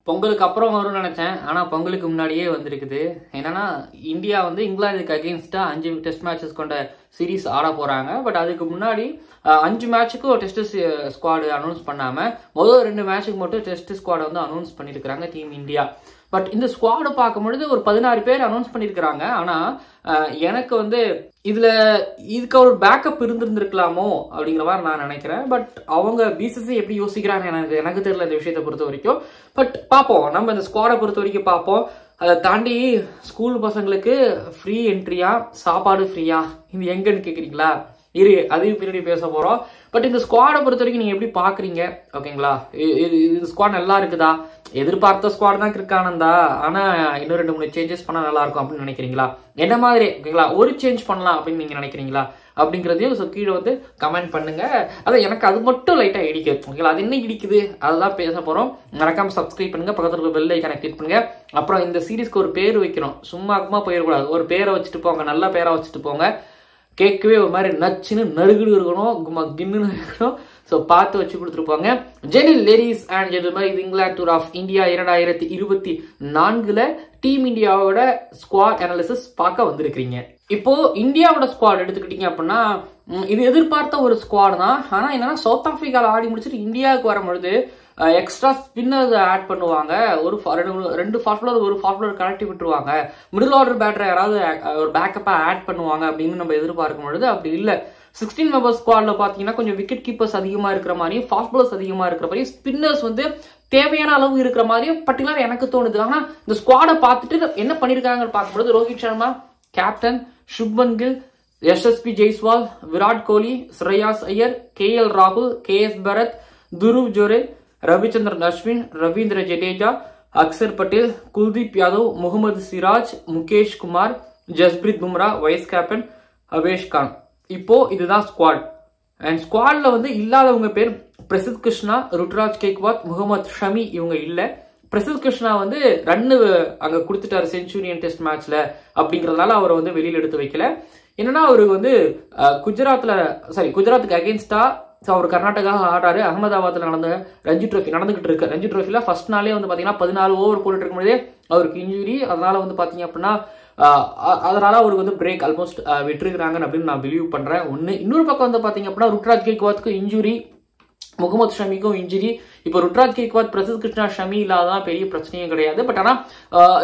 பொங்கலுக்கு அப்புறம் வரும்னு நினைச்சேன். ஆனா பொங்கலுக்கு முன்னாடியே வந்திருக்குது. என்னன்னா இந்தியா வந்து இங்கிலாந்துக்கு அகெயின்ஸ்டா 5 டெஸ்ட் மேட்சஸ் கொண்ட சீரீஸ் ஆட போறாங்க. பட் அதுக்கு முன்னாடி 5 மேட்சுக்கு ஒரு டெஸ்ட் ஸ்குவாட் அனௌன்ஸ் பண்ணாம முதல் 2 மேட்சுக்கு மட்டும் டெஸ்ட் ஸ்குவாட் வந்து அனௌன்ஸ் பண்ணிருக்காங்க டீம் இந்தியா. பட் இந்த ஸ்குவாடை பார்க்கும்பொழுது ஒரு 16 பேர் அனௌன்ஸ் பண்ணியிருக்கிறாங்க. ஆனா எனக்கு வந்து இதுக்கு ஒரு பேக்கப் இருந்திருக்கலாமோ அப்படிங்கிற மாதிரி நான் நினைக்கிறேன். பட் அவங்க பிசிசி எப்படி யோசிக்கிறாங்க எனக்கு தெரியல இந்த விஷயத்தை பொறுத்த வரைக்கும். பட் பார்ப்போம், நம்ம இந்த ஸ்குவாடை பொறுத்த வரைக்கும் பார்ப்போம். அதை தாண்டி ஸ்கூல் பசங்களுக்கு ஃப்ரீ என்ட்ரியா, சாப்பாடு ஃப்ரீயா, இது எங்கன்னு கேட்குறீங்களா? அதையும் பின்னாடி பேச போறோம். பட் இந்த ஸ்குவாடை பொறுத்த வரைக்கும் நீங்க எப்படி பாக்குறீங்க? ஓகேங்களா, இந்த ஸ்குவாட் நல்லா இருக்குதா? எதிர்பார்த்த ஸ்குவாட் தான் கிரிக்கானந்தா, ஆனா இன்னும் 2-3 சேஞ்சஸ் பண்ணா நல்லா இருக்கும் அப்படின்னு நினைக்கிறீங்களா? என்ன மாதிரி ஓகேங்களா ஒரு சேஞ்ச் பண்ணலாம் அப்படின்னு நீங்க நினைக்கிறீங்களா அப்படிங்கறதையும் கீழே வந்து கமெண்ட் பண்ணுங்க. அதான் எனக்கு அது மட்டும் லைட்டா இடிக்குது. ஓகேங்களா, அது என்ன இடிக்குது அதெல்லாம் பேச போறோம். மறக்காம சப்ஸ்கிரைப் பண்ணுங்க, பக்கத்துல இருக்க பெல் ஐகானை கிளிக் பண்ணுங்க. அப்புறம் இந்த சீரீஸ்க்கு ஒரு பேர் வைக்கணும், சும்மா போயிடக்கூடாது. ஒரு பேரை வச்சுட்டு போங்க, நல்ல பேரா வச்சுட்டு போங்க. கேட்கவே ஒரு மாதிரி நச்சுன்னு நறுகுடு இருக்கணும், கின்னு இருக்கணும். ஸோ பார்த்து வச்சு கொடுத்துருப்பாங்க. ஜெனில் லேடிஸ் அண்ட் ஜென்டில்மேன், இது England tour of India 2024 team இந்தியாவோட ஸ்குவாட் அனாலிசிஸ் பார்க்க வந்திருக்கீங்க. இப்போ இந்தியாவோட ஸ்குவாட் எடுத்துக்கிட்டீங்க அப்படின்னா இது எதிர்பார்த்த ஒரு ஸ்குவாட் தான். ஆனா என்னன்னா சவுத் ஆப்பிரிக்கால ஆடி முடிச்சுட்டு இந்தியாவுக்கு வரும்பொழுது எக்ஸ்ட்ரா ஸ்பின்னர்ஸ் ஆட் பண்ணுவாங்க. ஒரு 2 ஃபாஸ்ட் பாலர், ஒரு ஃபாஸ்ட் பாலர் கனெக்டி விட்டுருவாங்க. மிடில் ஆர்டர் பேட்டரை யாராவது ஒரு பேக்கப்பா ஆட் பண்ணுவாங்க அப்படின்னு நம்ம எதிர்பார்க்கும் பொழுது அப்படி இல்லை. 16 மெம்பர் ஸ்குவாட்ல பாத்தீங்கன்னா கொஞ்சம் விக்கெட் கீப்பர்ஸ் அதிகமா இருக்கிற மாதிரியும், ஃபாஸ்ட் பாலர்ஸ் அதிகமா இருக்கிற மாதிரியும், ஸ்பின்னர்ஸ் வந்து தேவையான அளவு இருக்கிற மாதிரியும் பர்டிகுலர் எனக்கு தோணுது. ஆனா இந்த ஸ்குவாடை பார்த்துட்டு என்ன பண்ணிருக்காங்கன்னு பார்க்கும்போது ரோஹித் சர்மா கேப்டன், சுப்மன் கில், யசஸ்வி ஜெய்ஸ்வால், விராட் கோலி, ஸ்ரேயாஸ் ஐயர், KL ராகுல், KS Bharat, Dhruv Jurel, Ravichandran Ashwin, Ravindra Jadeja, Axar Patel, Kuldeep Yadav, Mohammed Siraj, Mukesh Kumar, Jasprit Bumrah, vice captain Avesh Khan. இப்போ இதுதான் ஸ்குவாட். அண்ட் ஸ்குவாட்ல வந்து இல்லாதவங்க பேர் பிரசித் கிருஷ்ணா, ருத்ராஜ் கெய்க்வாத், முகமது ஷமி. இவங்க இல்ல. பிரசித் கிருஷ்ணா வந்து ரன்னு அங்க கொடுத்துட்டாரு செஞ்சுரியன் டெஸ்ட் மேட்ச்ல அப்படிங்கறதுனால அவரை வந்து வெளியில எடுத்து வைக்கல. என்னன்னா அவருக்கு வந்து குஜராத்துக்கு அகேன்ஸ்டா அவர் கர்நாடகா ஆடாரு. அகமதாபாத்ல நடந்த ரஞ்சி ட்ரோஃபி நடந்துகிட்டு இருக்கு. ரஞ்சி ட்ரோஃபில ஃபர்ஸ்ட் நாளே வந்து பாத்தீங்கன்னா 14 ஓவர் போட்டுட்டு இருக்கும்போதே அவருக்கு இன்ஜுரி. அதனால வந்து பாத்தீங்க அப்படின்னா அதனால அவருக்கு வந்து பிரேக் ஆல்மோஸ்ட் விட்டுருக்காங்க அப்படின்னு நான் பிலீவ் பண்றேன். இன்னொரு பக்கம் வந்து பாத்தீங்க அப்படின்னா ருத்ராஜ் கெய்க்வாத்துக்கு இன்ஜுரி, முகமது ஷமிக்கும் இன்ஜுரி. இப்போ ருத்ராஜ் கெய்க்வாத், பிரசித் கிருஷ்ணா, ஷமி இல்லாதான் பெரிய பிரச்சனையும் கிடையாது. பட் ஆனா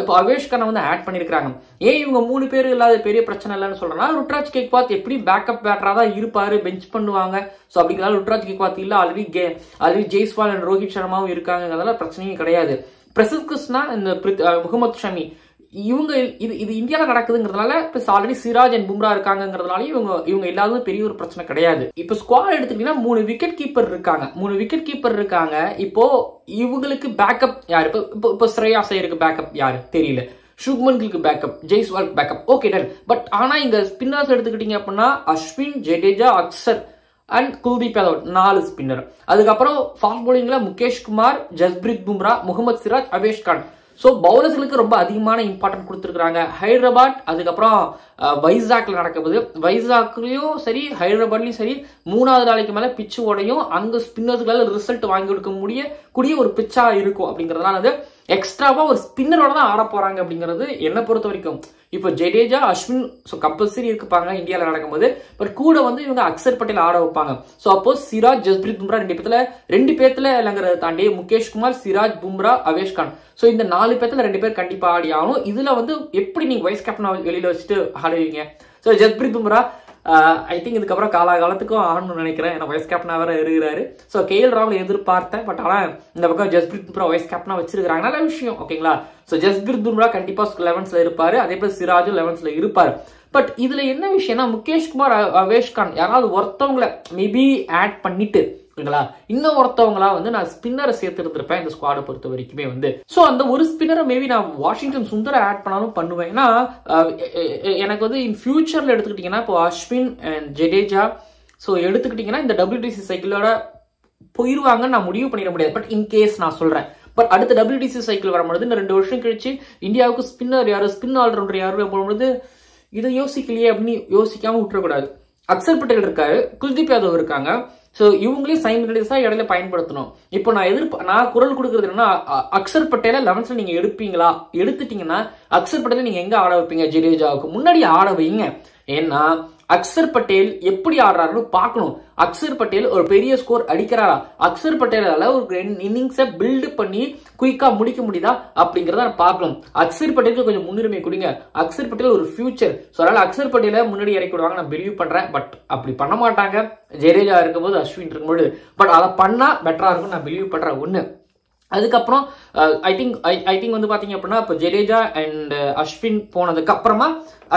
இப்போ அவேஷ் கானை வந்து ஆட் பண்ணிருக்காங்க. ஏன் இவங்க 3 பேர் இல்லாத பெரிய பிரச்சனை இல்லைன்னு சொல்றேன்னா ருத்ராஜ் கெய்க்வாத் எப்படி பேக்கப் பேட்டரா தான் இருப்பாரு, பெஞ்ச் பண்ணுவாங்க. ஸோ அப்படிங்கிறதால ருத்ராஜ் கெய்க்வாத் இல்ல, ஆல்ரெடி ஜெய்ஸ்வால் அண்ட் ரோஹித் சர்மாவும் இருக்காங்கிறதால பிரச்சனையும் கிடையாது. பிரசித் கிருஷ்ணா, இந்த முகமது ஷமி இவங்க இது இந்தியாவில் நடக்குதுங்கிறதுனால plus already Siraj and Bumrah இருக்காங்கிறதுனால இவங்க இல்லாத பெரிய ஒரு பிரச்சனை கிடையாது. இப்ப ஸ்குவாட் எடுத்துக்கிட்டீங்கன்னா 3 விக்கெட் கீப்பர் இருக்காங்க. இப்போ இவங்களுக்கு பேக்கப் யாரு? இப்போ ஸ்ரேயாஸ் ஐயருக்கு பேக்கப் யாரு தெரியல. சுப்மன் கில்க்கு backup, Jaiswal backup, okay done. But ஆனா இங்க ஸ்பின்னர்ஸ் எடுத்துக்கிட்டீங்க அப்படின்னா அஸ்வின், ஜடேஜா, அக்சர் அண்ட் குல்தீப் யாதவ் 4 ஸ்பின்னர். அதுக்கப்புறம் ஃபாஸ்ட் பவுலிங்ல முகேஷ் குமார், ஜஸ்பிரீத் பும்ரா, முகமது சிராஜ், அவேஷ் கான். ஸோ பவுலர்ஸ்களுக்கு ரொம்ப அதிகமான இம்பார்ட்டன்ட் கொடுத்துருக்காங்க. ஹைதராபாத், அதுக்கப்புறம் வைசாக்ல நடக்குது. வைசாக்லயும் சரி, ஹைதராபாத்லயும் சரி, 3வது நாளைக்கு மேல பிச்சு உடையும். அங்க ஸ்பின்னர்ஸ்களால ரிசல்ட் வாங்கி கொடுக்க கூடிய ஒரு பிச்சா இருக்கும். அப்படிங்கறதுனால வந்து எக்ஸ்ட்ராவா ஒரு ஸ்பின்னரோட தான் ஆட போறாங்க அப்படிங்கிறது என்ன பொறுத்த வரைக்கும். இப்போ ஜடேஜா, அஸ்வின் கம்பல்சரி இருப்பாங்க இந்தியாவில் நடக்கும்போது. பட் கூட வந்து இவங்க அக்சர் பட்டேல் ஆட வைப்பாங்க. ஸோ அப்போ சிராஜ், ஜஸ்பிரீத் பும்ரா 2 பேர்த்துல இல்லைங்கிறத தாண்டி முகேஷ் குமார், சிராஜ், பும்ரா, அவேஷ் கான். ஸோ இந்த 4 பேர்த்துல 2 பேர் கண்டிப்பா ஆடி ஆகணும். இதுல வந்து எப்படி நீங்க வைஸ் கேப்டனா வெளியில வச்சுட்டு ஆடுவீங்க? So Jasprit Bumrah I think இதுக்கப்புறம் காலகாலத்துக்கும் ஆடணும்னு நினைக்கிறேன். ஏன்னா வைஸ் கேப்டனா வேற இருக்கிறாரு. ஸோ KL ராகுல் எதிர்பார்த்தேன். பட் ஆனா இந்த பக்கம் ஜஸ்பிரீத் பும்ரா வைஸ் கேப்டனா வச்சிருக்காங்க. நல்ல விஷயம். ஓகேங்களா, ஸோ ஜஸ்பிரீத் பும்ரா கண்டிப்பா 11th இருப்பாரு. அதே போல சிராஜும் 11th இருப்பாரு. பட் இதுல என்ன விஷயம்னா முகேஷ் குமார், அவேஷ் கான் யாராவது ஒருத்தவங்களை மேபி ஆட் பண்ணிட்டு இன்னும் ஒருத்தவங்களா வந்து நான் ஸ்பின்னரை சேர்த்து இருந்திருப்பேன் இந்த ஸ்குவாடை பொறுத்த வரைக்குமே வந்து. சோ அந்த ஒரு ஸ்பின்னரை மேபி நான் வாஷிங்டன் சுந்தரை ஆட் பண்ணாலும் பண்ணுவேன். ஏன்னா எனக்கு வந்து இன் ஃபியூச்சர்ல எடுத்துக்கிட்டீங்கன்னா இப்போ அஸ்வின் அண்ட் ஜடேஜா ஸோ எடுத்துக்கிட்டீங்கன்னா இந்த WTC சைக்கிளோட போயிருவாங்கன்னு நான் முடிவு பண்ணிட முடியாது. பட் இன் கேஸ் நான் சொல்றேன். பட் அடுத்த WTC சைக்கிள் வரும்பொழுது இந்த 2 வருஷம் கழிச்சு இந்தியாவுக்கு ஸ்பின்னர் யாரு, ஸ்பின் ஆல்ரவுண்டர் யாரு போகும்பொழுது இதை யோசிக்கலையே அப்படின்னு யோசிக்காம விட்டுறக்கூடாது. அக்சர் பட்டேல் இருக்காரு, குல்தீப் யாதவ் இருக்காங்க, ஸோ இவங்களையும் சைமல்டேனியஸாக இடையில பயன்படுத்தணும். இப்போ நான் குரல் கொடுக்குறது என்னன்னா, அக்ஷர் பட்டேலை 11th நீங்க எடுப்பீங்களா, எடுத்துட்டீங்கன்னா அக்ஷர் பட்டேலை நீங்க எங்க ஆட வைப்பீங்க? ஜடேஜாவுக்கு முன்னாடி ஆட வைங்க. ஏன்னா அக்ஷர் பட்டேல் எப்படி ஆடுறாருன்னு பார்க்கணும். அக்ஷர் பட்டேல் ஒரு பெரிய ஸ்கோர் அடிக்கிறாரா, அக்ஷர் பட்டேலால ஒரு இன்னிங்ஸை பில்டு பண்ணி குயிக்கா முடிக்க முடியுதா அப்படிங்கறத பார்க்கணும். அக்ஷர் பட்டேலுக்கு கொஞ்சம் முன்னுரிமை கொடுங்க. அக்ஷர் பட்டேல் ஒரு ஃபியூச்சர். ஸோ அதனால அக்ஷர் பட்டேலை முன்னாடி இறக்கி விடுவாங்க நான் பிலீவ் பண்றேன். பட் அப்படி பண்ண மாட்டாங்க ஜடேஜா இருக்கும்போது, அஸ்வின் இருக்கும்போது. பட் அதை பண்ணா பெட்டரா இருக்கும் நான் பிலீவ் பண்றேன். ஒண்ணு. அதுக்கப்புறம் ஐ திங்க் வந்து பாத்தீங்க அப்படின்னா இப்போ ஜடேஜா அண்ட் அஸ்வின் போனதுக்கு அப்புறமா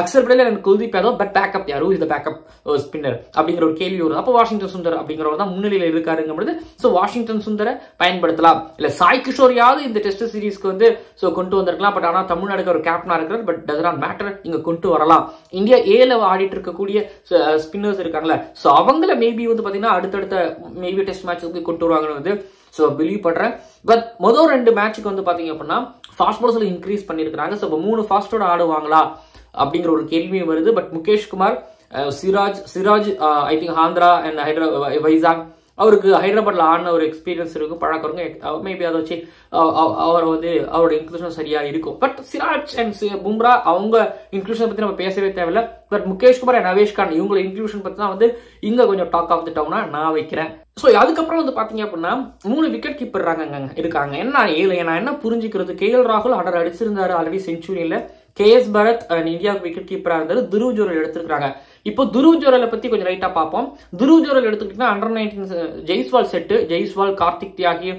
அக்ஷர் பட்டேல் எனக்கு குல்தீப் யாதவ், பட் பேக்கப் யாரும் இந்த பேக்கப் ஸ்பின்னர் அப்படிங்கிற ஒரு கேள்வி வரும். அப்போ வாஷிங்டன் சுந்தர் அப்படிங்கிறவர் தான் முன்னிலையில் இருக்காருங்கிறது. ஸோ வாஷிங்டன் சுந்தரை பயன்படுத்தலாம். இல்ல சாய் கிஷோரையாவது இந்த டெஸ்ட் சீரீஸ்க்கு வந்து கொண்டு வந்திருக்கலாம். பட் ஆனால் தமிழ்நாடுக்கு ஒரு கேப்டனா இருக்கிறார். பட் டஸ் நாட் மேட்டர், இங்க கொண்டு வரலாம். இந்தியா ஏல ஆடிட்டு இருக்கக்கூடிய ஸ்பின்னர்ஸ் இருக்காங்களே, ஸோ அவங்கள மேபி வந்து பாத்தீங்கன்னா அடுத்தடுத்த மேபி டெஸ்ட் மேட்சுக்கு கொண்டு வருவாங்கன்னு வந்து ஸோ பிலீவ் பண்றேன். பட் மொதல் 2 மேட்சுக்கு வந்து பாத்தீங்க அப்படின்னா ஃபாஸ்ட் பால்ஸ்ல இன்க்ரீஸ் பண்ணிருக்காங்க. ஸோ இப்போ 3 ஃபாஸ்டோட ஆடுவாங்களா அப்படிங்கிற ஒரு கேள்வியும் வருது. But Mukesh Kumar, Siraj I think Andhra and Vizag, அவருக்கு ஹைதராபாத்ல ஆடின ஒரு எக்ஸ்பீரியன்ஸ் இருக்கும், பழக்கம் இருக்கும். மேபி அதை வச்சு அவரை வந்து அவரோட இன்க்ளூஷன் சரியா இருக்கும். பட் சிராஜ் அண்ட் பும்ரா அவங்க இன்க்ளூஷன் பத்தி நம்ம பேசவே தேவையில்லை. பட் முகேஷ் குமார் அண்ட் அவேஷ் கான் இவங்களோட இன்க்ளூஷன் பத்தி தான் வந்து இங்க கொஞ்சம் டாக் ஆஃப் தி டவுனா நான் வைக்கிறேன். ஸோ அதுக்கப்புறம் வந்து பாத்தீங்க அப்படின்னா 3 விக்கெட் கீப்பர் இருக்காங்க. நான் என்ன புரிஞ்சுக்கிறது, KL ராகுல் ஆர்டர் அடிச்சிருந்தாரு ஆல்ரெடி செஞ்சுரியில. KS பரத் இந்தியாவுக்கு விக்கெட் கீப்பரா இருந்தாரு. துருவ் ஜுரேல் எடுத்திருக்காங்க. இப்போ துருவ் ஜுரேலை பத்தி கொஞ்சம் ரைட்டா பார்ப்போம். துருவ் ஜுரேல் எடுத்துக்கிட்டீங்கன்னா அண்டர் 19 ஜெய்ஸ்வால் செட்டு, ஜெய்ஸ்வால், கார்த்திக் தியாகி,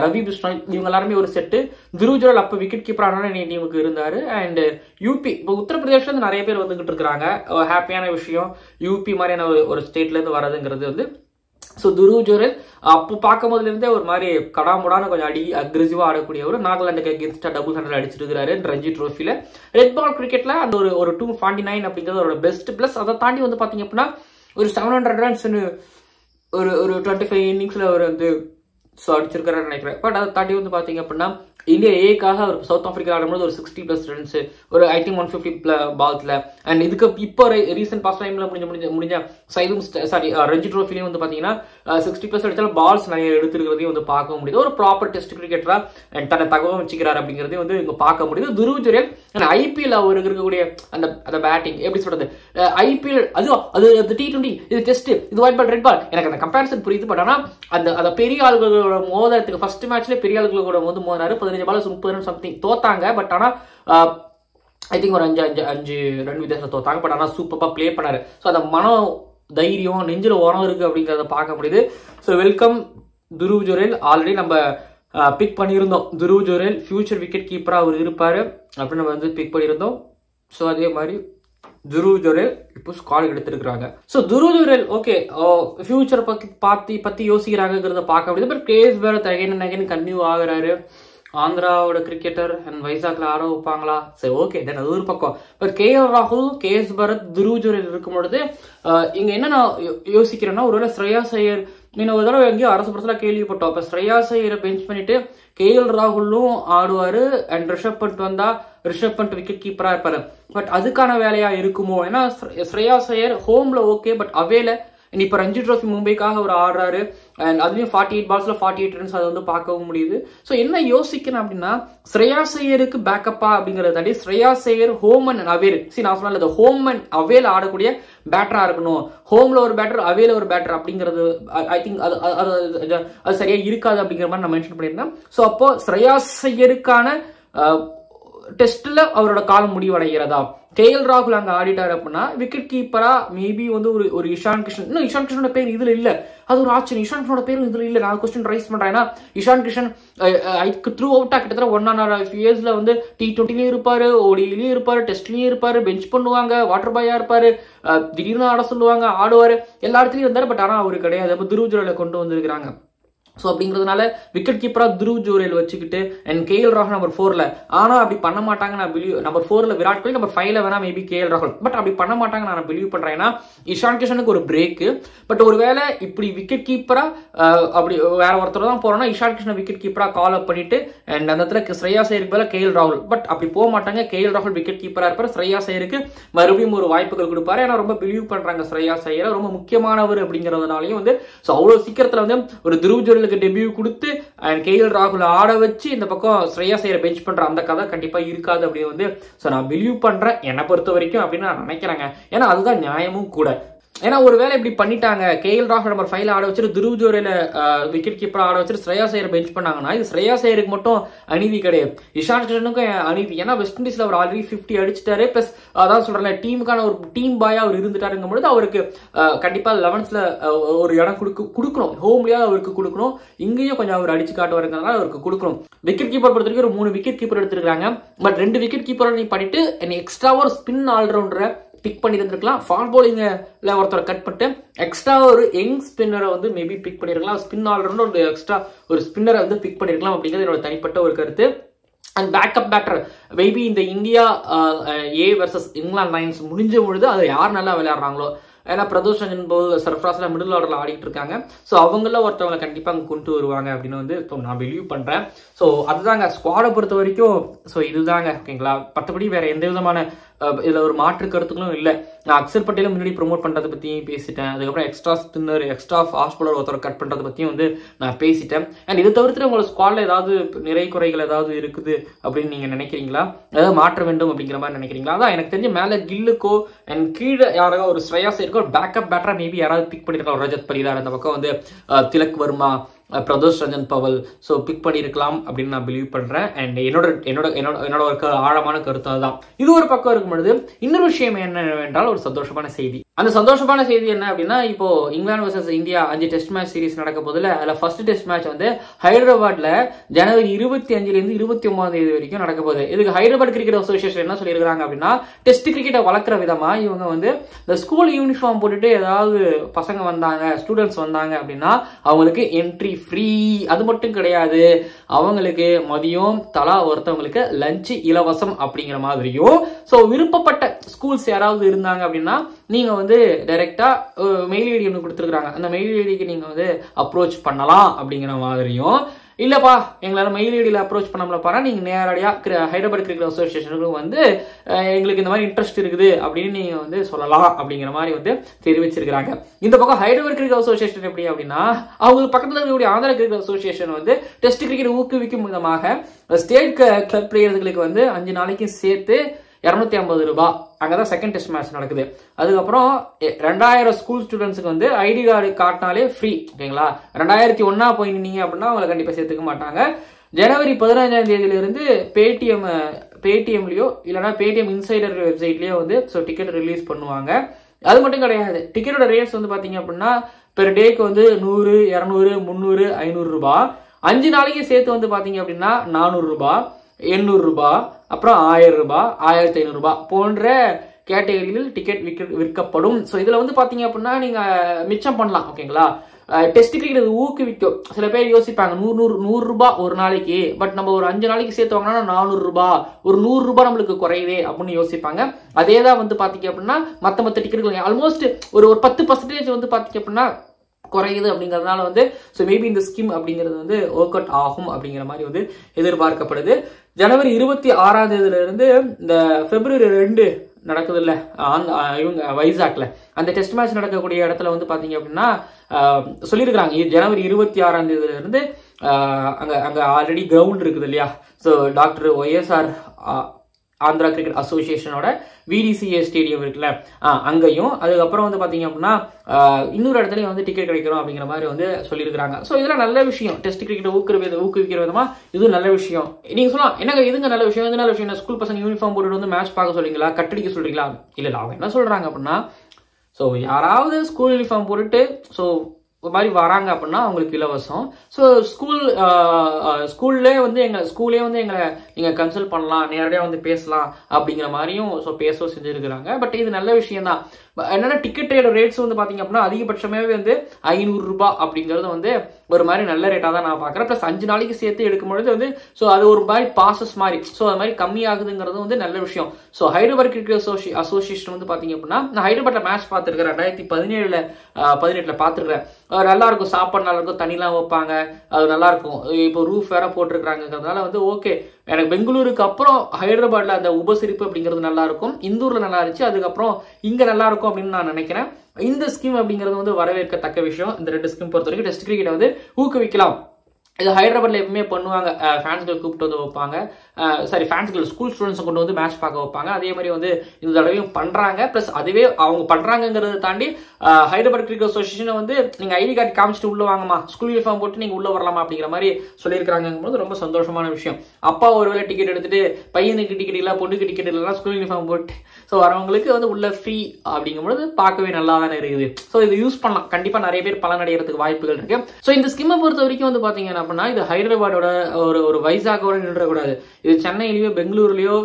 ரவி பிஷ்ணாய் இவங்க எல்லாருமே ஒரு செட்டு. துருவ் ஜுரேல் அப்ப விக்கெட் கீப்பரான டீமுக்கு இருந்தாரு. அண்ட் யூபி இப்போ உத்தரப்பிரதேஷ்ல இருந்து நிறைய பேர் வந்துகிட்டு இருக்காங்க. ஹாப்பியான விஷயம், யூபி மாதிரியான ஒரு ஸ்டேட்ல இருந்து வரதுங்கிறது வந்து. ஸோ துருவ் ஜுரேல் அப்போ பார்க்கும் போதுல இருந்தே ஒரு மாதிரி கடாமுடான கொஞ்சம் அக்ரெசிவா ஆடக்கூடிய ஒரு நாகாலாந்துக்கு அகேன்ஸ்டா டபுள் 100 அடிச்சிருக்காரு ரஞ்சி ட்ரோஃபில. ரெட் பால் கிரிக்கெட்ல அந்த ஒரு 249 அப்படிங்கிறது ஒரு பெஸ்ட். பிளஸ் அதை தாண்டி வந்து பாத்தீங்க அப்படின்னா ஒரு 700 ரன்ஸ் ஒரு 25 இன்னிங்ஸ்ல அவர் வந்து அடிச்சிருக்காரு நினைக்கிறேன். பட் அதை தாண்டி வந்து பாத்தீங்க அப்படின்னா இந்தியா ஏக்காக அவர் சவுத் ஆப்பிரிக்கா ஆடும்போது ஒரு 60+ ரன்ஸ், ஒரு ஐ திங்க் 150 பால்ஸ்ல. அண்ட் இதுக்கு இப்போ ரீசென்ட் பாஸ்ட் டைம்ல முடிஞ்ச ரஞ்சி ட்ரோஃபிலையும் வந்து பாத்தீங்கன்னா 60+ அடிச்சாலும் பால்ஸ் நிறைய எடுத்துருக்கிறதையும் வந்து பார்க்க முடியுது. ஒரு ப்ராப்பர் டெஸ்ட் கிரிக்கெட்டரா தன்னை தகவல் வச்சுக்கிறாரு அப்படிங்கறதையும் வந்து இங்க பார்க்க முடியுது. துருவ் ஜுரேல் IPL அவருக்கு இருக்கக்கூடிய அந்த பேட்டிங் எப்படி சொல்றது, IPL அது T20 இது டெஸ்ட் இது ஒயிட் பால் ரெட் பால், எனக்கு அந்த கம்பேரிசன் புரியுது. பட் ஆனா அந்த பெரிய ஆளுகளோட மோதத்துக்கு ஃபர்ஸ்ட் மேட்ச்ல பெரிய ஆளுகளோட மோதினாரு. 15 பால் 30 ரன் சம்திங் தோத்தாங்க. பட் ஆனா ஐ திங்க் ஒரு 5 ரன் வித்தியாசம் தோத்தாங்க. பட் ஆனா சூப்பரா பிளே பண்ணாரு. ஸோ அந்த மனம் தைரியம் நெஞ்சில உரம் இருக்கு அப்படிங்கறத பார்க்க முடியுது. So welcome Dhruv Jurel. Already நம்ம பிக் பண்ணியிருந்தோம், துருவ் ஜுரேல் ஃபியூச்சர் விக்கெட் கீப்பரா அவர் இருப்பாரு அப்படின்னு நம்ம வந்து பிக் பண்ணியிருந்தோம். ஸோ அதே மாதிரி துருவ் ஜுரேல் இப்போ ஸ்குவாட் எடுத்திருக்காங்க. So Dhruv Jurel okay future பத்தி யோசிக்கிறாங்கிறத பார்க்க முடியுது. But KS Bharat again continue ஆகுறாரு. ஆந்திராவோட கிரிக்கெட்டர் அண்ட் வைசாக்ல ஆட வைப்பாங்களா? சரி ஓகே தென் அது ஒரு பக்கம். பட் KL ராகுல், KS பரத், துருவ் ஜுரேல் இருக்கும் பொழுது இங்க என்ன நான் யோசிக்கிறேன்னா, ஒருவேளை ஸ்ரேயாஸ் ஐயர் ஒரு தடவை எங்கேயோ அரசு பரசலா கேள்விப்பட்டோம். அப்ப ஸ்ரேயாஸ் ஐயரை பெஞ்ச் பண்ணிட்டு KL ராகுலும் ஆடுவாரு அண்ட் ரிஷப் பண்ட் வந்தா ரிஷப் பண்ட் விக்கெட் கீப்பரா இருப்பாரு. பட் அதுக்கான வேலையா இருக்குமோ? ஏன்னா ஸ்ரேயாஸ் ஐயர் ஹோம்ல ஓகே, பட் அவேல இப்ப ரஞ்சி ட்ரோஃபி மும்பைக்காக அவர் ஆடுறாரு. அண்ட் அதுலயும் 48 பால்ஸ்ல 48 ரன்ஸ் அதை வந்து பார்க்கவும் முடியுது. ஸோ என்ன யோசிக்கிறேன் அப்படின்னா, ஸ்ரேயாஸ் ஐயருக்கு பேக்கப்பா அப்படிங்கறத தாண்டி Shreyas Iyer home and avail, நான் சொன்ன ஹோம் அண்ட் அவேல் ஆடக்கூடிய பேட்டரா இருக்கணும். ஹோம்ல ஒரு பேட்டர், அவேல ஒரு பேட்டர் அப்படிங்கிறது ஐ திங்க் அது சரியா இருக்காது அப்படிங்கிற மாதிரி நான் மென்ஷன் பண்ணியிருந்தேன். ஸோ அப்போ ஸ்ரேயாஸ் ஐயருக்கான டெஸ்ட்ல அவரோட காலம் முடிவடைகிறதா? KL ராகுல் அங்க ஆடிட்டாரு அப்படின்னா விக்கெட் கீப்பரா மேபி வந்து ஒரு இஷான் கிஷன். இன்னும் இஷான் கிஷனோட பேர் இதுல இல்ல, அது ஒரு ஆச்சரியம். இஷான் கிஷனோட பேரும் இதுல இல்ல. நான் கொஸ்டின் ரைஸ் பண்றேன். ஏன்னா இஷான் கிஷன் த்ரூ அவுட்டா கிட்டத்தட்ட 1.5 இயர்ஸ்ல வந்து T20லயும் இருப்பாரு, ODIலயும் இருப்பாரு, டெஸ்ட்லயும் இருப்பாரு, பெஞ்ச் பண்ணுவாங்க, வாட்டர் பாயா இருப்பாரு, திடீர்னு ஆட சொல்லுவாங்க, ஆடுவாரு, எல்லா இடத்துலயும் இருந்தாரு. பட் ஆனா அவரு கிடையாது. அப்ப துருவ் ஜுரேலை கொண்டு வந்திருக்காங்க. ஸோ அப்படிங்கிறதுனால விக்கெட் கீப்பராக துருவ் ஜுரேல் வச்சுக்கிட்டு அண்ட் கேஎல் ராகுல் நம்பர் 4ல். ஆனால் அப்படி பண்ண மாட்டாங்க நான் believe. Number 4ல் Virat Kohli, number 5ல் வேணா மேபி கேஎல் ராகுல். பட் அப்படி பண்ண மாட்டாங்க நான் பிலீவ் பண்ணுறேன். ஏன்னா இஷான் கிஷனுக்கு ஒரு பிரேக்கு. பட் ஒருவேளை இப்படி விக்கெட் கீப்பராக அப்படி வேற ஒருத்தர் தான் போகிறோன்னா இஷான் கிஷனை விக்கெட் கீப்பராக கால் அப் பண்ணிட்டு அண்ட் அந்த இடத்துல ஸ்ரேயாஸ் ஐயருக்கு பதிலாக கேஎல் ராகுல். பட் அப்படி போக மாட்டாங்க. கேஎல் ராகுல் விக்கெட் கீப்பராக இருப்பார். ஸ்ரேயாஸ் ஐயருக்கு மறுபடியும் ஒரு வாய்ப்புகள் கொடுப்பாரு. ஏன்னா ரொம்ப பிலீவ் பண்ணுறாங்க ஸ்ரேயாஸ் ஐயரை, ரொம்ப முக்கியமானவர் அப்படிங்கிறதுனாலையும் வந்து ஸோ அவ்வளோ சீக்கிரத்தில் வந்து ஒரு துருவ் ஜுரேலுக்கு டெபியூ கொடுத்து அண்ட் கேஎல் ராகுல் ஆட வச்சு இந்த பக்கம் ஸ்ரேயாஸ் ஐயரை பெஞ்ச் பண்ற அந்த கதை கண்டிப்பா இருக்காது அப்படின்னு வந்து ஸோ நான் பிலீவ் பண்றேன் என்னை பொறுத்த வரைக்கும் அப்படின்னு நான் நினைக்கிறேங்க. ஏன்னா அதுதான் நியாயமும் கூட. ஏன்னா ஒரு வேலை இப்படி பண்ணிட்டாங்க, கேஎல் ராகுல் நம்பர் 5ல் ஆட வச்சுட்டு துருவ் ஜுரேல விக்கெட் கீப்பர் ஆட வச்சுட்டு ஸ்ரேயாஸ் ஐயரை பெஞ்ச் பண்ணாங்கன்னா இது ஸ்ரேயாஸ் ஐயருக்கு மட்டும் அநீதி கிடையாது, இஷான் கிஷனுக்கும் அநீதி. ஏன்னா வெஸ்ட் இண்டீஸ்ல அவர் ஆல்ரெடி 50 அடிச்சிட்டாரு. பிளஸ் அதான் சொல்றேன் டீமுக்கான ஒரு டீம் பாயா அவர் இருந்துட்டாருங்கும் பொழுது அவருக்கு கண்டிப்பா 11ஸ்ல ஒரு இடம் கொடுக்கணும். ஹோம்லயாவது அவருக்கு கொடுக்கணும். இங்கேயும் கொஞ்சம் அவர் அடிச்சு காட்டுவாருங்கிறதுனால அவருக்கு கொடுக்கணும். விக்கெட் கீப்பர் பொறுத்த வரைக்கும் ஒரு 3 விக்கெட் கீப்பர் எடுத்துருக்காங்க. பட் 2 விக்கெட் கீப்பர் நீ பண்ணிட்டு எக்ஸ்ட்ரா ஒரு ஸ்பின் ஆல்ரவுண்டரை பிக் பண்ணி இருந்திருக்கலாம். ஃபாஸ்ட் பவுலிங்ல ஒருத்தரை கட் பண்ணிட்டு எக்ஸ்ட்ரா ஒரு யங் ஸ்பின்னரை வந்து மேபி பிக் பண்ணிருக்கலாம். ஸ்பின் ஆல்ரவுண்டர் ஒரு எக்ஸ்ட்ரா ஒரு ஸ்பின்னரை வந்து பிக் பண்ணிருக்கலாம் அப்படிங்கிறது என்னோட தனிப்பட்ட ஒரு கருத்து. அண்ட் பேக்கப் பேட்டர் மேபி இந்த India A versus England lines முடிஞ்ச பொழுது அது யார் நல்லா விளையாடுறாங்களோ, ஏன்னா பிரதோஷ் ரஞ்சன் போல் சர்ஃப்ராஸ்ல மிடில் ஆர்டர்ல ஆடிட்டு இருக்காங்க. ஸோ அவங்கள ஒருத்தவங்களை கண்டிப்பாக அங்கே கொண்டு வருவாங்க அப்படின்னு வந்து நான் பிலீவ் பண்றேன். ஸோ அதுதாங்க ஸ்குவாடை பொறுத்த வரைக்கும். ஸோ இதுதாங்க ஓகேங்களா. மற்றபடி வேற எந்த விதமான இதுல ஒரு மாற்று கருத்துக்களும் இல்லை. நான் அக்சர் பட்டேல முன்னாடி ப்ரொமோட் பண்றதை பத்தியும் பேசிட்டேன். அதுக்கப்புறம் extra spinner extra fast bowler ஒருத்தர் கட் பண்றதை பத்தியும் வந்து நான் பேசிட்டேன். அண்ட் இதை தவிர்த்து உங்களோட ஸ்குவாட்ல ஏதாவது நிறை குறைகள் ஏதாவது இருக்குது அப்படின்னு நீங்க நினைக்கிறீங்களா, ஏதாவது மாற்ற வேண்டும் அப்படிங்கிற மாதிரி நினைக்கிறீங்களா? அதான் எனக்கு தெரிஞ்ச மேல கில்லுக்கோ அண்ட் கீழே யாராவது ஒரு ஸ்ரேயாஸ் ஐயருக்கோ பேக்கப் பேட்டரா மேபி யாராவது பிக் பண்ணிருக்கலாம். ரஜத் பரிதார் அந்த பக்கம் வந்து திலக் வர்மா, பிரதோஷ் ரஞ்சன் பவல் ஸோ பிக் பண்ணியிருக்கலாம் அப்படின்னு நான் பிலீவ் பண்றேன். அண்ட் என்னோட ஒரு ஆழமான கருத்து அதுதான். இது ஒரு பக்கம் இருக்கும் பொழுது இன்னொரு விஷயம் என்னவென்றால் ஒரு சந்தோஷமான செய்தி. அந்த சந்தோஷமான செய்தி என்ன அப்படின்னா, இப்போ England versus India 5 test match series நடக்க போதுல, அதுல ஃபர்ஸ்ட் டெஸ்ட் மேட்ச் வந்து ஹைதராபாத்ல ஜனவரி 25 - 29 வரைக்கும் நடக்க போகுது. இதுக்கு ஹைதராபாத் கிரிக்கெட் அசோசியேஷன் என்ன சொல்லியிருக்காங்க அப்படின்னா, டெஸ்ட் கிரிக்கெட்டை வளர்க்குற விதமா இவங்க வந்து இந்த ஸ்கூல் யூனிஃபார்ம் போட்டுட்டு ஏதாவது பசங்க வந்தாங்க, ஸ்டூடெண்ட்ஸ் வந்தாங்க அப்படின்னா அவங்களுக்கு என்ட்ரி ஃப்ரீ. அது மட்டும் கிடையாது, அவங்களுக்கு மதியம் தலா ஒருத்தவங்களுக்கு லஞ்ச் இலவசம் அப்படிங்கிற மாதிரியும். ஸோ விருப்பப்பட்ட ஸ்கூல்ஸ் யாராவது இருந்தாங்க அப்படின்னா நீங்க வந்து டைரக்டா மெயில் ஐடி ஒன்று கொடுத்துருக்காங்க, அந்த மெயில் ஐடிக்கு நீங்க வந்து அப்ரோச் பண்ணலாம் அப்படிங்கிற மாதிரியும். இல்லப்பா எங்களால மெயில் ஐடியில் அப்ரோச் பண்ணாமல பாரு, நீங்க நேரடியாக ஹைதராபாத் கிரிக்கெட் அசோசியேஷனுக்கு வந்து எங்களுக்கு இந்த மாதிரி இன்ட்ரெஸ்ட் இருக்குது அப்படின்னு நீங்க வந்து சொல்லலாம் அப்படிங்கிற மாதிரி வந்து தெரிவிச்சிருக்காங்க. இந்த பக்கம் ஹைதராபாத் கிரிக்கெட் அசோசியேஷன் எப்படி அப்படின்னா, அவங்க பக்கத்தில் இருக்கக்கூடிய ஆந்திரா கிரிக்கெட் அசோசியேஷன் வந்து டெஸ்ட் கிரிக்கெட் ஊக்குவிக்கும் விதமாக ஸ்டேட் கிளப் பிளேயர்களுக்கு வந்து 5 நாளைக்கு சேர்த்து 250 ரூபாய். அங்கதான் செகண்ட் டெஸ்ட் மேட்ச் நடக்குது. அதுக்கப்புறம் 2000 ஸ்கூல் ஸ்டூடெண்ட்ஸுக்கு வந்து ஐடி கார்டு காட்டினாலே ஃப்ரீ. ஓகேங்களா, 2001 போயிருந்தீங்க அப்படின்னா அவங்களை கண்டிப்பா சேர்த்துக்க மாட்டாங்க. ஜனவரி 15 இருந்து பேடிஎம்லயோ இல்லைன்னா பேடிஎம் இன்சைடர் வெப்சைட்லயோ வந்து டிக்கெட் ரிலீஸ் பண்ணுவாங்க. அது மட்டும் கிடையாது, டிக்கெட்டோட ரேட்ஸ் வந்து பாத்தீங்க அப்படின்னா பெர் டேக்கு வந்து 100, 200, 300, 500 ரூபாய். 5 நாளைக்கு சேர்த்து வந்து பாத்தீங்க அப்படின்னா 400 ரூபாய், 800 ரூபாய், அப்புறம் 1000 ரூபாய், 1500 ரூபாய் போன்ற கேட்டகரியில் டிக்கெட் விற்கப்படும். ஸோ இதுல வந்து பாத்தீங்க அப்படின்னா நீங்க மிச்சம் பண்ணலாம். ஓகேங்களா, டெஸ்ட் கிரிக்கெட் ஊக்குவிக்கும். சில பேர் யோசிப்பாங்க 100 ரூபாய் ஒரு நாளைக்கு, பட் நம்ம ஒரு 5 நாளைக்கு சேர்த்து வாங்கினா 400 ரூபாய், ஒரு 100 ரூபாய் நம்மளுக்கு குறையுதே அப்படின்னு யோசிப்பாங்க. அதே தான் வந்து பாத்தீங்க அப்படின்னா மற்ற டிக்கெட்டுகள் ஆல்மோஸ்ட் ஒரு 10% வந்து பாத்தீங்க அப்படின்னா குறையுது அப்படிங்கிறதுனால வந்து ஸோ மேபி இந்த ஸ்கீம் அப்படிங்கிறது வந்து ஒர்க் அவுட் ஆகும் அப்படிங்கிற மாதிரி வந்து எதிர்பார்க்கப்படுது. ஜனவரி 26 இருந்து இந்த பிப்ரவரி 2 நடக்குது இல்ல இவங்க வைசாக்ல அந்த டெஸ்ட் மேட்ச் நடக்கக்கூடிய இடத்துல வந்து பாத்தீங்க அப்படின்னா சொல்லியிருக்காங்க ஜனவரி 26 இருந்து அங்க ஆல்ரெடி கிரவுண்ட் இருக்குது இல்லையா. So doctor YSR Andhra cricket அசோசியேஷனோட விடிசிஏ ஸ்டேடியம் இருக்குல்ல அங்கேயும், அதுக்கப்புறம் வந்து பாத்தீங்க அப்படின்னா இன்னொரு இடத்துலயும் வந்து டிக்கெட் கிடைக்கணும் அப்படிங்கிற மாதிரி வந்து சொல்லியிருக்காங்க. ஸோ இதெல்லாம் நல்ல விஷயம். டெஸ்ட் கிரிக்கெட் ஊக்குவிக்கிற விதமா இது நல்ல விஷயம். நீங்க சொல்லலாம் என்னங்க இதுங்க நல்ல விஷயம், இது நல்ல விஷயம், ஸ்கூல் பசங்க யூனிஃபார்ம் போட்டுட்டு வந்து மேட்ச் பார்க்க சொல்றீங்களா, கட்டடிக்க சொல்றீங்களா? இல்ல அவங்க என்ன சொல்றாங்க அப்படின்னா, ஸோ யாராவது ஸ்கூல் யூனிஃபார்ம் போட்டுட்டு ஸோ ஒரு மாதிரி வராங்க அப்படின்னா அவங்களுக்கு இலவசம். ஸோ ஸ்கூல்லே வந்து எங்களை நீங்க கன்சல்ட் பண்ணலாம், நேரடியாக வந்து பேசலாம் அப்படிங்கிற மாதிரியும் ஸோ பேசவும் செஞ்சிருக்கிறாங்க. பட் இது நல்ல விஷயம் தான். என்னன்னா டிக்கெட்டோட ரேட்ஸ் வந்து பாத்தீங்க அப்படின்னா அதிகபட்சமே வந்து 500 ரூபாய் அப்படிங்கிறது வந்து ஒரு மாதிரி நல்ல ரேட்டா தான் நான் பாக்குறேன். பிளஸ் 5 நாளைக்கு சேர்த்து எடுக்கும்பொழுது வந்து ஸோ அது ஒரு மாதிரி பாசஸ் மாதிரி ஸோ அது மாதிரி கம்மி ஆகுதுங்கிறது வந்து நல்ல விஷயம். ஸோ ஹைதராபாத் கிரிக்கெட் அசோசியேஷன் வந்து பாத்தீங்க அப்படின்னா நான் ஹைதராபாத்ல மேட்ச் பார்த்துருக்கேன் 2017-18 பார்த்துருக்கேன். நல்லா இருக்கும், சாப்பாடு நல்லா இருக்கும், தண்ணிலாம் வைப்பாங்க, அது நல்லா இருக்கும். இப்போ ரூஃப் வேற போட்டிருக்காங்கிறதுனால வந்து ஓகே. எனக்கு பெங்களூருக்கு அப்புறம் ஹைதராபாத்ல அந்த உபசரிப்பு அப்படிங்கிறது நல்லா இருக்கும், இந்தூர்ல நல்லா இருந்துச்சு, அதுக்கப்புறம் இங்க நல்லா இருக்கும் அப்படின்னு நான் நினைக்கிறேன். இந்த ஸ்கீம் அப்படிங்கிறது வந்து வரவேற்கத்தக்க விஷயம். இந்த 2 ஸ்கீம் பொறுத்த வரைக்கும் டெஸ்ட் கிரிக்கெட்டை வந்து ஊக்குவிக்கலாம். இது ஹைதராபாத்ல எப்பவுமே பண்ணுவாங்க, ஃபேன்ஸ்கள் கூப்பிட்டு வந்து வைப்பாங்க, சாரி ஃபேன்ஸ்கள் ஸ்கூல் ஸ்டூடெண்ட்ஸ் கொண்டு வந்து மேட்ச் பார்க்க வைப்பாங்க. அதே மாதிரி வந்து இந்த தடவையும் பண்றாங்க. பிளஸ் அதுவே அவங்க பண்றாங்கிறத தாண்டி ஹைதராபாத் கிரிக்கெட் அசோசியேஷன் வந்து நீங்க ஐடி கார்டு காமிச்சிட்டு உள்ள வாங்கம்மா, ஸ்கூல் யூனிஃபார்ம் போட்டு நீங்க உள்ள வரலாமா அப்படிங்கிற மாதிரி சொல்லியிருக்காங்க. ரொம்ப சந்தோஷமான விஷயம். அப்பா ஒருவேளை டிக்கெட் எடுத்துட்டு பையனுக்கு டிக்கெட் இல்லை, பொண்ணுக்கு டிக்கெட் இல்லைன்னா ஸ்கூல் யூனிஃபார்ம் போட்டு ஸோ வரவங்களுக்கு வந்து உள்ள ஃப்ரீ அப்படிங்கும்போது பார்க்கவே நல்லா தானே இருக்குது. ஸோ இது யூஸ் பண்ணலாம், கண்டிப்பா நிறைய பேர் பலன் அடைகிறதுக்கு வாய்ப்புகள் இருக்கு. ஸோ இந்த ஸ்கீமை பொறுத்த வரைக்கும் வந்து பாத்தீங்கன்னா அப்படின்னா இது ஹைதராபாத்தோட ஒரு வைசாகோட நின்றக்கூடாது, இது சென்னையிலயோ பெங்களூர்லயோ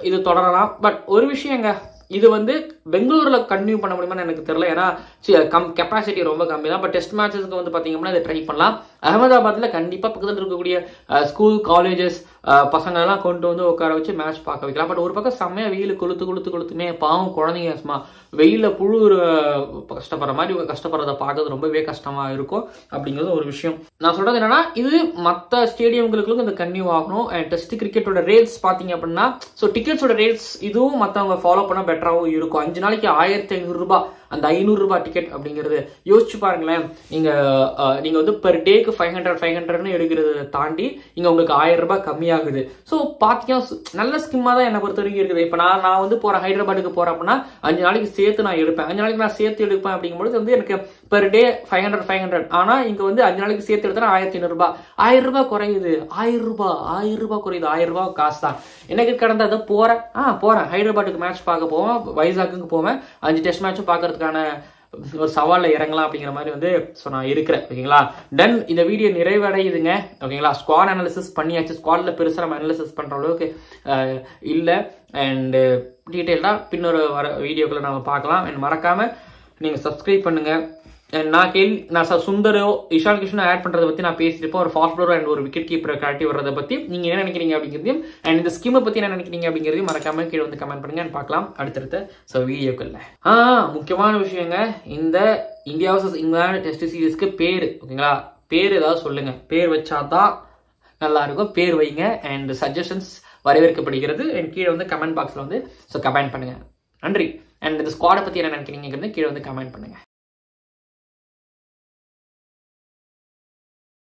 இது தொடரலாம். பட் ஒரு விஷயங்க, இது வந்து பெங்களூர்ல கண்டினியூ பண்ண முடியுமான்னு எனக்கு தெரியல. ஏன்னா கெப்பாசிட்டி ரொம்ப கம்மி தான். பட் டெஸ்ட் மேட்சஸ்க்கு வந்து பாத்தீங்கன்னா இதை ட்ரை பண்ணலாம். அகமதாபாத்ல கண்டிப்பா பக்கத்தில் இருக்கக்கூடிய ஸ்கூல் காலேஜஸ் பசங்க எல்லாம் கொண்டு வந்து உட்கார வச்சு மேட்ச் பார்க்க வைக்கலாம். பட் ஒரு பக்கம் செம்மையா வெயில் கொளுத்துமே பாவம் குழந்தைங்க சும்மா வெயில புழு கஷ்டப்படுற மாதிரி கஷ்டப்படுறத பார்க்கறது ரொம்பவே கஷ்டமா இருக்கும் அப்படிங்கிறது ஒரு விஷயம். நான் சொல்றது என்னன்னா இது மற்ற ஸ்டேடியம்களுக்கும் இந்த கன்டினியூ ஆகணும். அண்ட் டெஸ்ட் கிரிக்கெட்டோட ரேட்ஸ் பாத்தீங்க அப்படின்னா ஸோ டிக்கெட்ஸோட ரேட்ஸ் இதுவும் மற்றவங்க ஃபாலோ பண்ண பெட்டராகவும் இருக்கும். 5 நாளைக்கு 1500 ரூபாய், அந்த 500 ரூபாய் டிக்கெட் அப்படிங்கிறது யோசிச்சு பாருங்களேன். நீங்க வந்து பெர் டேக்கு 500 எடுக்கிறத தாண்டி இங்க உங்களுக்கு 1000 ரூபாய் கம்மியாகுது. ஸோ பாத்தீங்கன்னா நல்ல ஸ்கீமா தான் என்னை பொறுத்த வரைக்கும் இருக்குது. இப்போ நான் வந்து போறேன் ஹைதராபாத்துக்கு போறேன் அப்படின்னா 5 நாளைக்கு சேர்த்து நான் எடுப்பேன். 5 நாளைக்கு நான் சேர்த்து எடுப்பேன் அப்படிங்கும்போது வந்து எனக்கு பெர் டே 500. ஆனா இங்க வந்து 5 நாளைக்கு சேர்த்து எடுத்தா 1500 ரூபாய். 1000 ரூபாய் குறையுது, 1000 ரூபாய் குறையுது. 1000 ரூபாய் காசு தான். எனக்கு கடந்த அதை போறேன் ஹைதராபாத்துக்கு மேட்ச் பார்க்க போவேன், வைசாக்கு போவேன், 5 டெஸ்ட் மேட்சும் பார்க்கறதுக்கான ஒரு சவால்ல இறங்கலாம் அப்படிங்கிற மாதிரி வந்து நான் இருக்கிறேன். ஓகேங்களா, டன். இந்த வீடியோ நிறைவடையுதுங்க. ஓகேங்களா, ஸ்குவாட் அனாலிசிஸ் பண்ணியாச்சு. ஸ்குவாட்ல பெருசா நம்ம அனாலிசிஸ் பண்ற அளவுக்கு இல்லை. அண்ட் டீட்டெயில்டா பின்னொரு வர வீடியோக்களை நம்ம பார்க்கலாம். அண்ட் மறக்காம நீங்க சப்ஸ்கிரைப் பண்ணுங்க. நான் சுந்தரோ இஷான் கிஷனோ ஆட் பண்றதை பத்தி நான் பேசியிருப்பேன். ஒரு ஃபாஸ்ட் பவுலர் அண்ட் ஒரு விக்கெட் கீப்பரை கழட்டி வர்றதை பத்தி நீங்க என்ன நினைக்கிறீங்க அப்படிங்கிறதையும் அண்ட் இந்த ஸ்கீமை பத்தி என்ன நினைக்கிறீங்க அப்படிங்கிறதையும் மறக்காம கீழே வந்து கமெண்ட் பண்ணுங்க. பார்க்கலாம் அடுத்தடுத்த வீடியோக்கள்ல. முக்கியமான விஷயங்க, இந்த இந்தியா vs இங்கிலாந்து டெஸ்ட் சீரீஸ்க்கு பேரு. ஓகேங்களா, பேர் ஏதாவது சொல்லுங்க, பேர் வச்சாதான் நல்லா இருக்கும். பேர் வைங்க அண்ட் சஜஷன்ஸ் வரவேற்கப்படுகிறது. அண்ட் கீழே வந்து கமெண்ட் பாக்ஸ்ல வந்து கமெண்ட் பண்ணுங்க. நன்றி. அண்ட் இந்த ஸ்குவாடை பத்தி என்ன நினைக்கிறீங்க கீழே வந்து கமெண்ட் பண்ணுங்க.